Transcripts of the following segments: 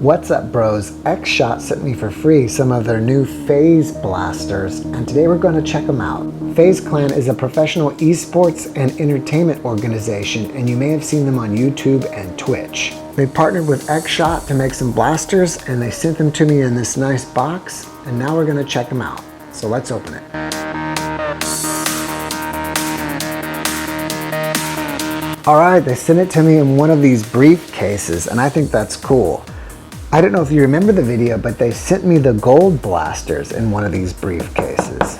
What's up, bros? X-Shot sent me for free some of their new FaZe blasters, and today we're going to check them out. FaZe Clan is a professional esports and entertainment organization, and you may have seen them on YouTube and Twitch. They partnered with X-Shot to make some blasters, and they sent them to me in this nice box, and now we're going to check them out. So let's open it. Alright, they sent it to me in one of these briefcases, and I think that's cool. I don't know if you remember the video, but they sent me the gold blasters in one of these briefcases.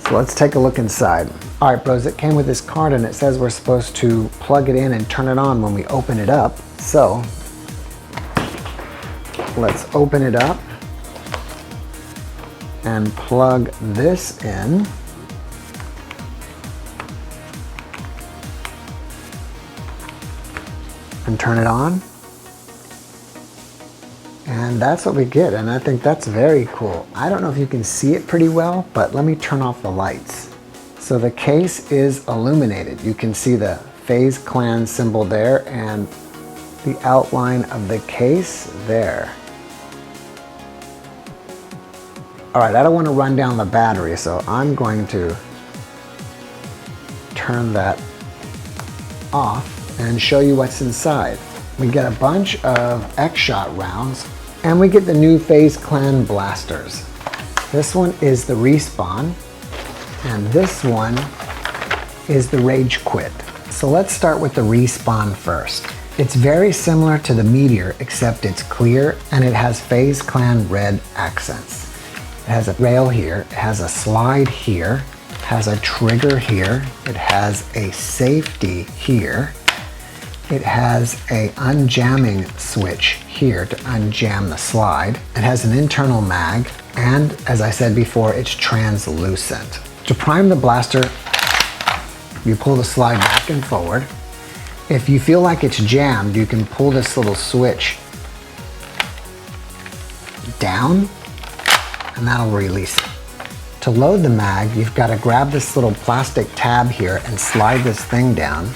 So let's take a look inside. Alright bros, it came with this card and it says we're supposed to plug it in and turn it on when we open it up. So, let's open it up and plug this in. And turn it on. And that's what we get, and I think that's very cool. I don't know if you can see it pretty well, but let me turn off the lights. So the case is illuminated. You can see the FaZe Clan symbol there and the outline of the case there. All right, I don't want to run down the battery, so I'm going to turn that off and show you what's inside. We get a bunch of X-Shot rounds, and we get the new FaZe Clan blasters. This one is the Respawn, and this one is the Ragequit. So let's start with the Respawn first. It's very similar to the Meteor, except it's clear and it has FaZe Clan red accents. It has a rail here, it has a slide here, it has a trigger here, it has a safety here. It has a unjamming switch here to unjam the slide. It has an internal mag, and as I said before, it's translucent. To prime the blaster, you pull the slide back and forward. If you feel like it's jammed, you can pull this little switch down, and that'll release it. To load the mag, you've got to grab this little plastic tab here and slide this thing down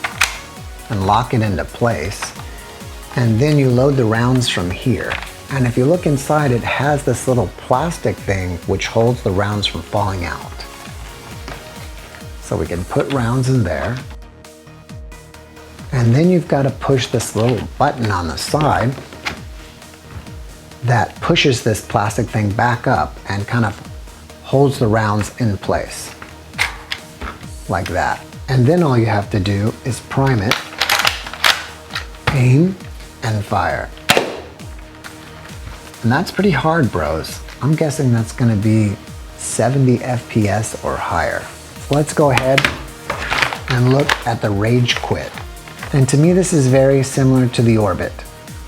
and lock it into place, and then you load the rounds from here. And if you look inside, it has this little plastic thing which holds the rounds from falling out. So we can put rounds in there, and then you've got to push this little button on the side that pushes this plastic thing back up and kind of holds the rounds in place like that. And then all you have to do is prime it, aim, and fire. And that's pretty hard, bros. I'm guessing that's gonna be 70 FPS or higher. So let's go ahead and look at the Ragequit. And to me, this is very similar to the Orbit.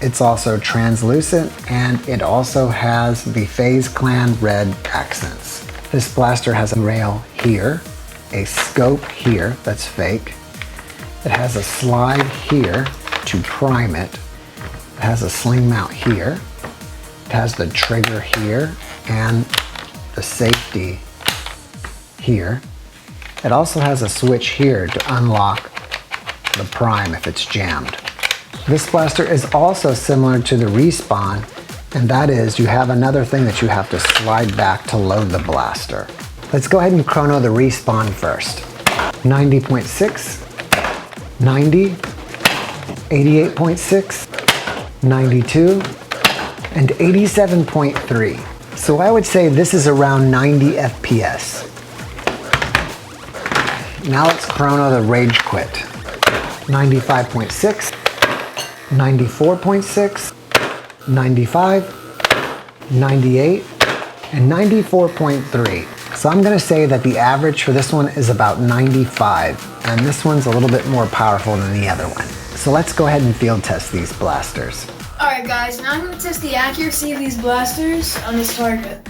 It's also translucent, and it also has the FaZe Clan red accents. This blaster has a rail here, a scope here that's fake. It has a slide here to prime it. It has a sling mount here. It has the trigger here and the safety here. It also has a switch here to unlock the prime if it's jammed. This blaster is also similar to the Respawn, and that is you have another thing that you have to slide back to load the blaster. Let's go ahead and chrono the Respawn first. 90.6, 90, 88.6, 92, and 87.3. So I would say this is around 90 FPS. Now let's chrono the Ragequit. 95.6, 94.6, 95, 98, and 94.3. So I'm gonna say that the average for this one is about 95, and this one's a little bit more powerful than the other one. So let's go ahead and field test these blasters. Alright guys, now I'm going to test the accuracy of these blasters on this target.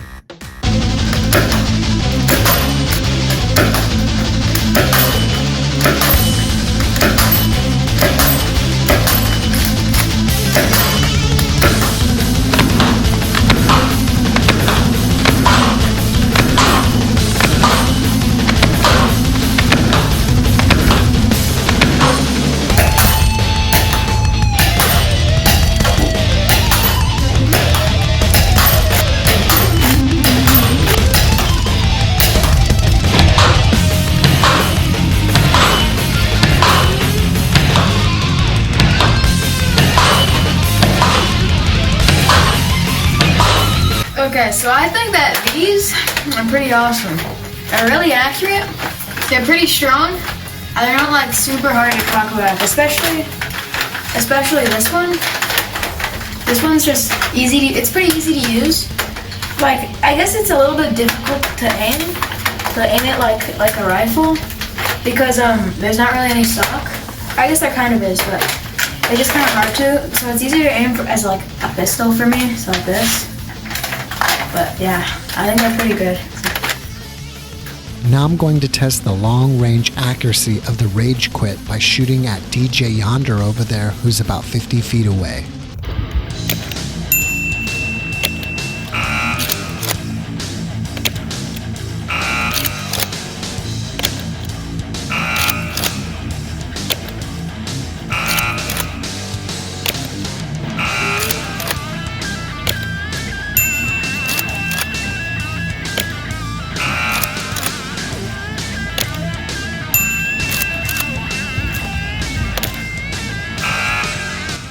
Okay, so I think that these are pretty awesome. They're really accurate. They're pretty strong. And they're not like super hard to cock with, especially this one. This one's just easy to, it's pretty easy to use. Like, I guess it's a little bit difficult to aim it like a rifle, because there's not really any stock. I guess there kind of is, but it's just kind of hard to. So it's easier to aim as like a pistol for me, so like this. But yeah, I think they're pretty good. Now I'm going to test the long-range accuracy of the Ragequit by shooting at DJ Yonder over there, who's about 50 feet away.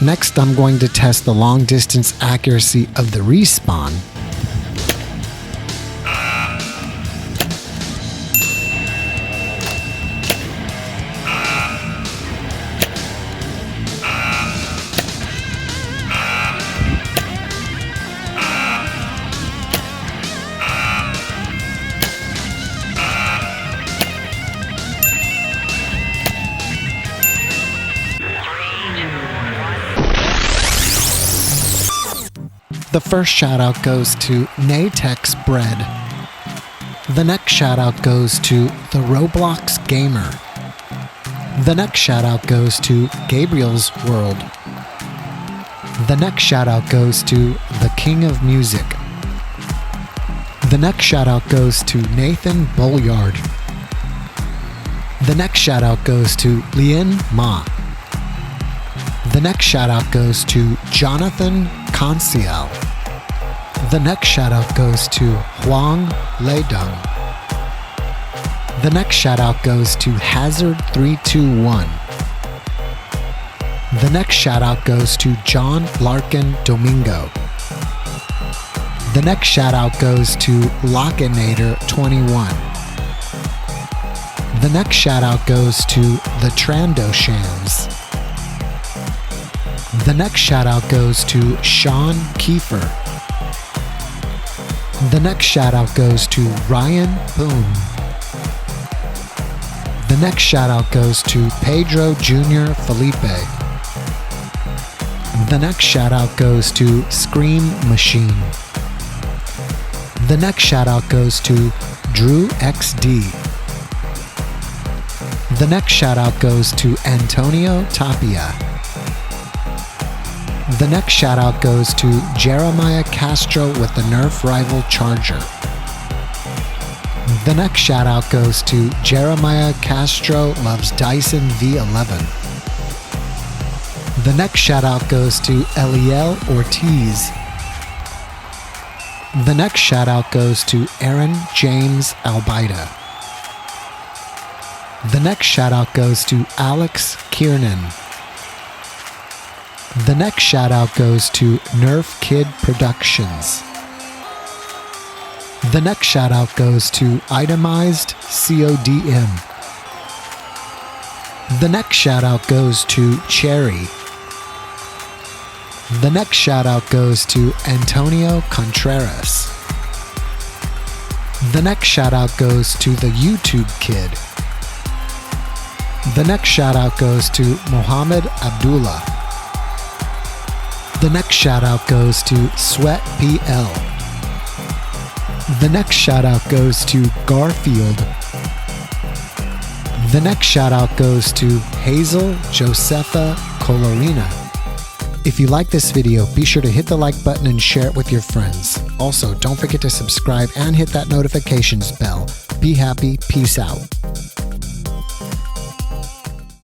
Next, I'm going to test the long distance accuracy of the respawn. The first shoutout goes to Natex Bread. The next shoutout goes to the Roblox Gamer. The next shoutout goes to Gabriel's World. The next shoutout goes to the King of Music. The next shoutout goes to Nathan Bolyard. The next shoutout goes to Lien Ma. The next shoutout goes to Jonathan Conciel. The next shoutout goes to Huang Leidong. The next shoutout goes to Hazard321. The next shoutout goes to John Larkin Domingo. The next shoutout goes to Lockinator21. The next shoutout goes to the Trando Shams. The next shoutout goes to Sean Kiefer. The next shoutout goes to Ryan Boone. The next shoutout goes to Pedro Jr. Felipe. The next shoutout goes to Scream Machine. The next shoutout goes to Drew XD. The next shoutout goes to Antonio Tapia. The next shoutout goes to Jeremiah Castro with the Nerf Rival Charger. The next shoutout goes to Jeremiah Castro loves Dyson V11. The next shoutout goes to Eliel Ortiz. The next shoutout goes to Aaron James Albaida. The next shoutout goes to Alex Kiernan. The next shoutout goes to Nerf Kid Productions. The next shoutout goes to Itemized CODM. The next shoutout goes to Cherry. The next shoutout goes to Antonio Contreras. The next shoutout goes to the YouTube Kid. The next shoutout goes to Mohammed Abdullah. The next shoutout goes to Sweat PL. The next shoutout goes to Garfield. The next shoutout goes to Hazel Josepha Colorina. If you like this video, be sure to hit the like button and share it with your friends. Also, don't forget to subscribe and hit that notifications bell. Be happy, peace out.